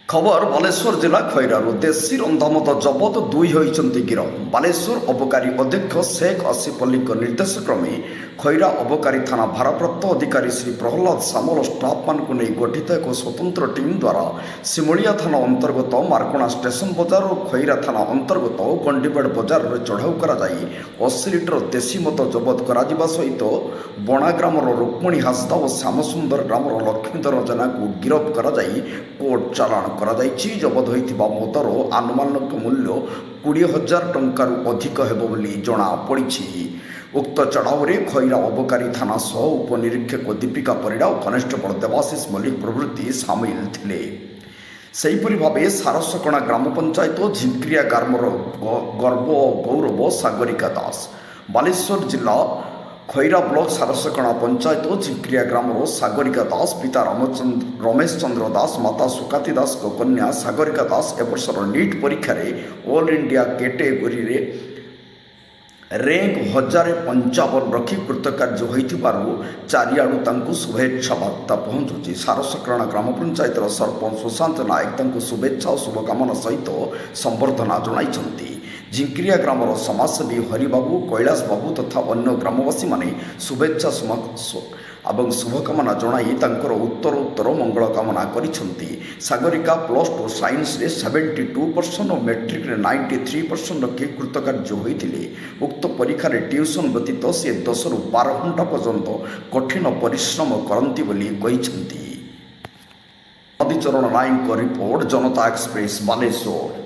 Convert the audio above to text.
खबर बालेश्वर जिला खैरारू देशी रंधामद जबत दुई होती गिरफ। बालेश्वर अबकारी अध्यक्ष शेख आसिफ अली निर्देश क्रमे खैरा अबकारी थाना भारप्राप्त अधिकारी श्री प्रहलाद सामल स्टाफ मान नहीं गठित एक स्वतंत्र टीम द्वारा सिमुलिया थाना अंतर्गत मार्कणा स्टेशन बजार और खैरा थाना अंतर्गत गंडीबेड़ बजार में चढ़ाऊ कर 80 लिटर देशी मद जबत कर सहित बणा ग्राम रुक्मणी हासदा और श्यामसुंदर ग्राम लक्ष्मीधर जेना को गिरफ कर कोर्ट चालाण कराଯାଇଛି। जबत होइथिबा मदर आनुमानिक मूल्य 20,000 टंकार अधिक हेबो बोली जणा पड़िछि। उक्त चढ़ाऊ में खैरा अबकारी थाना सह उपनिरीक्षक दीपिका परिड़ा और कनेस्टेबल देवाशीष मल्लिक प्रभृति सामिल थिले। सेहीपरि भावे सारसकणा ग्राम पंचायत झिंक्रिया ग्रामर गर्व गौरव सागरिका दास, बालेश्वर जिला खैरा ब्लॉक सारसकणा पंचायत झिंक्रिया ग्रामर सागरिका दास पिता रमेश चंद्र दास माता सुकाती दास को कन्या सागरिका दास एवर्षर नीट परीक्षा ऑल इंडिया कैटेगोरी रे रैंक 1055 रखी कृतकार्य होइथिबारु चारिआडु शुभेच्छा वार्ता पहुंचुची। सारसकणा ग्राम पंचायतर सरपंच सुशांत नायक शुभेच्छा और शुभकामना सहित संबर्धना जणाइछन्ति। झिंक्रिया ग्रामर समाजसेवी हरिबाबू कैलाश बाबू तथा अन्य ग्रामवासी माने शुभेच्छा और शुभकामना जणाई तांकर उत्तर मंगल कामना करिसेंति। सागरिका +2 साइंस रे 72% और मैट्रिक रे 93% रखी कृतकार्य होइथिले। उक्त परीक्षा रे ट्यूशन व्यतीत से 10 रु 12 घंटा पर्यंत कठिन परिश्रम करती बोली कहिसेंति। मधुचरण नायक रिपोर्ट, जनता एक्सप्रेस, बालेश्वर।